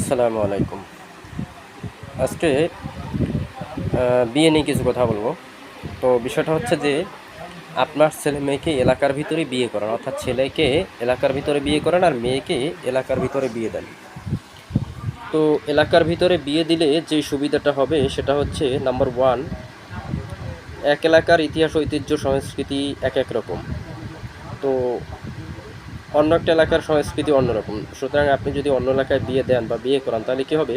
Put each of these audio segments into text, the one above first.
আসসালামু আলাইকুম। আজকে বিয়ে নিয়ে কিছু কথা বলবো। তো বিষয়টা হচ্ছে যে আপনার ছেলে মেয়েকে এলাকার ভিতরে বিয়ে করান, অর্থাৎ ছেলেকে এলাকার ভিতরে বিয়ে করান আর মেয়েকে এলাকার ভিতরে বিয়ে দেন। তো এলাকার ভিতরে বিয়ে দিলে যে সুবিধাটা হবে সেটা হচ্ছে নাম্বার ওয়ান, এক এলাকার ইতিহাস ঐতিহ্য সংস্কৃতি এক এক রকম। তো অন্য একটা এলাকার সংস্কৃতি অন্যরকম, সুতরাং আপনি যদি অন্য এলাকায় বিয়ে দেন বা বিয়ে করান তাহলে কী হবে,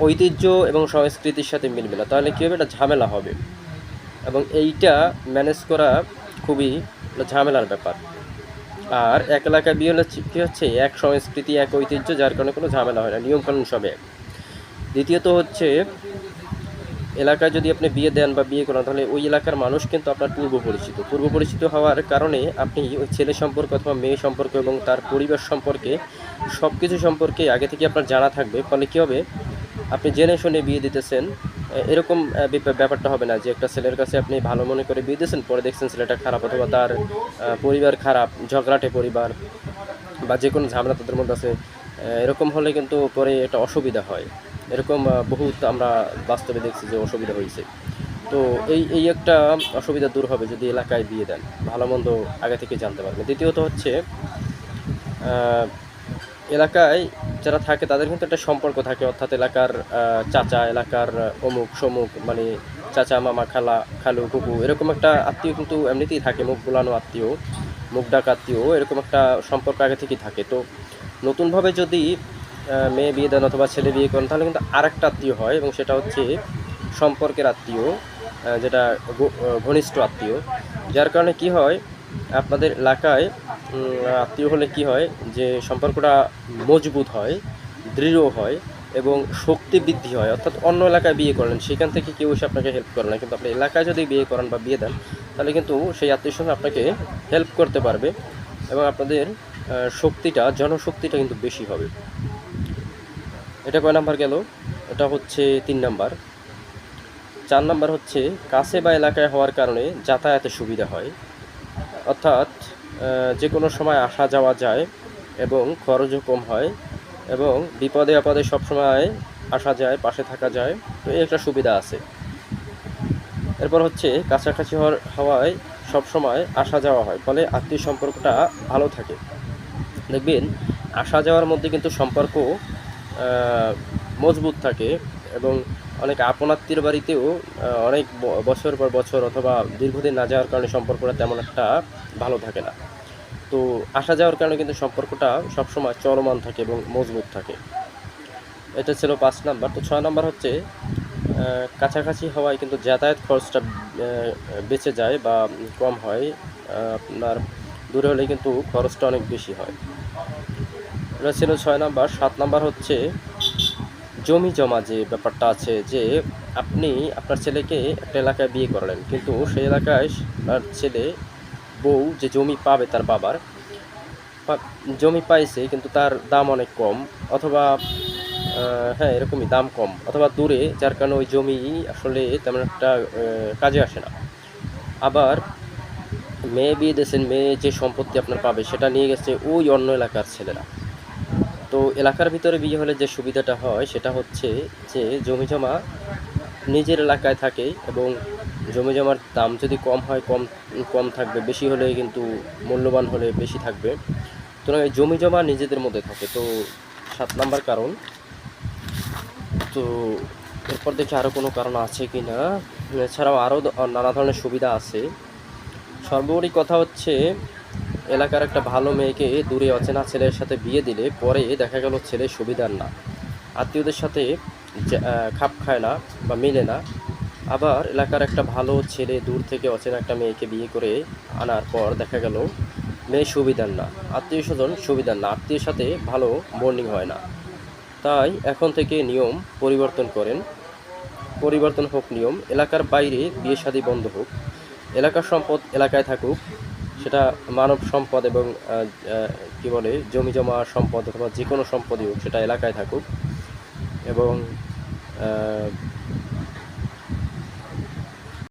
ঐতিহ্য এবং সংস্কৃতির সাথে মিলবে না, তাহলে কী হবে, এটা ঝামেলা হবে এবং এইটা ম্যানেজ করা খুবই ঝামেলার ব্যাপার। আর এক এলাকায় বিয়ে হলে কী হচ্ছে, এক সংস্কৃতি এক ঐতিহ্য, যার কারণে কোনো ঝামেলা হয় না, নিয়মকানুন সব এক। দ্বিতীয়ত হচ্ছে, এলাকায় যদি আপনি বিয়ে দেন বা বিয়ে করেন তাহলে ওই এলাকার মানুষ কিন্তু আপনার পূর্ব পরিচিত হওয়ার কারণে আপনি ওই ছেলে সম্পর্ক অথবা মেয়ে সম্পর্ক এবং তার পরিবার সম্পর্কে সব কিছু সম্পর্কে আগে থেকে আপনার জানা থাকবে। ফলে কী হবে, আপনি জেনে শুনে বিয়ে দিতেছেন, এরকম ব্যাপারটা হবে না যে একটা ছেলের কাছে আপনি ভালো মনে করে বিয়ে দিয়েছেন, পরে দেখছেন ছেলেটা খারাপ অথবা তার পরিবার খারাপ, ঝগড়াটে পরিবার বা যে কোনো ঝামেলা তাদের মধ্যে আছে। এরকম হলে কিন্তু পরে একটা অসুবিধা হয়। এরকম বহুত আমরা বাস্তবে দেখছি যে অসুবিধা হয়েছে। তো এই একটা অসুবিধা দূর হবে যদি এলাকায় বিয়ে দেন, ভালো মন্দ আগে থেকে জানতে পারবেন। দ্বিতীয়ত হচ্ছে, এলাকায় যারা থাকে তাদের কিন্তু একটা সম্পর্ক থাকে, অর্থাৎ এলাকার চাচা, এলাকার অমুক সমুক, মানে চাচা, মামা, খালা, খালু, কুকু, এরকম একটা আত্মীয় কিন্তু এমনিতেই থাকে, মুখ বুলানো আত্মীয়, মুখ ডাক আত্মীয়, এরকম একটা সম্পর্ক আগে থেকেই থাকে। তো নতুনভাবে যদি মেয়ে বিয়ে দেন অথবা ছেলে বিয়ে করেন তাহলে কিন্তু আরেকটা আত্মীয় হয় এবং সেটা হচ্ছে সম্পর্কের আত্মীয়, যেটা ঘনিষ্ঠ আত্মীয়। যার কারণে কি হয়, আপনাদের এলাকায় আত্মীয় হলে কি হয় যে সম্পর্কটা মজবুত হয়, দৃঢ় হয় এবং শক্তি বৃদ্ধি হয়। অর্থাৎ অন্য এলাকায় বিয়ে করলেন, সেখান থেকে কেউ এসে আপনাকে হেল্প করে না, কিন্তু আপনি এলাকায় যদি বিয়ে করান বা বিয়ে দেন তাহলে কিন্তু সেই আত্মীয় স্বজন আপনাকে হেল্প করতে পারবে এবং আপনাদের শক্তিটা, জনশক্তিটা কিন্তু বেশি হবে। এটা কয় নাম্বার গেল? এটা হচ্ছে 3 নাম্বার। 4 নাম্বার হচ্ছে, কাছে বা এলাকায় হওয়ার কারণে যাতায়াতে সুবিধা হয়, অর্থাৎ যে কোনো সময় আসা যাওয়া যায় এবং খরচও কম হয় এবং বিপদে আপদে সবসময় আসা যায়, পাশে থাকা যায়। তো এই একটা সুবিধা আছে। এরপর হচ্ছে, কাছাকাছি হওয়ায় সবসময় আসা যাওয়া হয়, ফলে আত্মীয় সম্পর্কটা ভালো থাকে। দেখবেন আসা যাওয়ার মধ্যে কিন্তু সম্পর্ক মজবুত থাকে এবং অনেক আপন আত্মীয়ের বাড়িতেও অনেক বছর পর বছর অথবা দীর্ঘদিন না যাওয়ার কারণে সম্পর্কটা তেমন একটা ভালো থাকে না। তো আসা যাওয়ার কারণে কিন্তু সম্পর্কটা সবসময় চলমান থাকে এবং মজবুত থাকে। এটা ছিল 5 নাম্বার। তো 6 নাম্বার হচ্ছে, কাছাকাছি হওয়ায় কিন্তু যাতায়াত খরচটা বেঁচে যায় বা কম হয়। আপনার দূরে হলে কিন্তু খরচটা অনেক বেশি হয়। এটা ছিল 6 নাম্বার। 7 নাম্বার হচ্ছে, জমি জমা যে ব্যাপারটা আছে, যে আপনি আপনার ছেলেকে একটা এলাকায় বিয়ে করালেন, কিন্তু সেই এলাকায় তার ছেলে বউ যে জমি পাবে তার বাবার, জমি পাইছে কিন্তু তার দাম অনেক কম, অথবা হ্যাঁ এরকমই দাম কম, অথবা দূরে, যার কারণে ওই জমি আসলে তেমন একটা কাজে আসে না। আবার মেয়ে বিয়ে দিয়েছেন, মেয়ে যে সম্পত্তি আপনার পাবে সেটা নিয়ে গেছে ওই অন্য এলাকার ছেলেরা। তো এলাকার ভিতরে বিয়ে হলে যে সুবিধাটা হয় সেটা হচ্ছে যে জমিজমা নিজের এলাকায় থাকে এবং জমিজমার দাম যদি কম হয় কম কম থাকবে, বেশি হলে কিন্তু মূল্যবান হলে বেশি থাকবে। তো এই জমিজমা নিজেদের মধ্যে থাকে। তো 7 নাম্বার কারণ। তো এরপর দেখি আরও কোনো কারণ আছে কি না। এছাড়াও আরও নানা ধরনের সুবিধা আছে। সর্বোপরি কথা হচ্ছে, এলাকার একটা ভালো মেয়েকে দূরে অচেনা ছেলের সাথে বিয়ে দিলে পরে দেখা গেল ছেলে সুবিধার না, আত্মীয়দের সাথে খাপ খায় না বা মেলে না। আবার এলাকার একটা ভালো ছেলে দূর থেকে অচেনা একটা মেয়েকে বিয়ে করে আনার পর দেখা গেল মেয়ে সুবিধার না, আত্মীয় স্বজন সুবিধার না, আত্মীয়ের সাথে ভালো বন্ডিং হয় না। তাই এখন থেকে নিয়ম পরিবর্তন করেন, পরিবর্তন হোক নিয়ম, এলাকার বাইরে বিয়ে শাদী বন্ধ হোক, এলাকার সম্পদ এলাকায় থাকুক, সেটা মানব সম্পদ এবং কী বলে জমি জমা সম্পদ অথবা যে কোনো সম্পদই হোক সেটা এলাকায় থাকুক এবং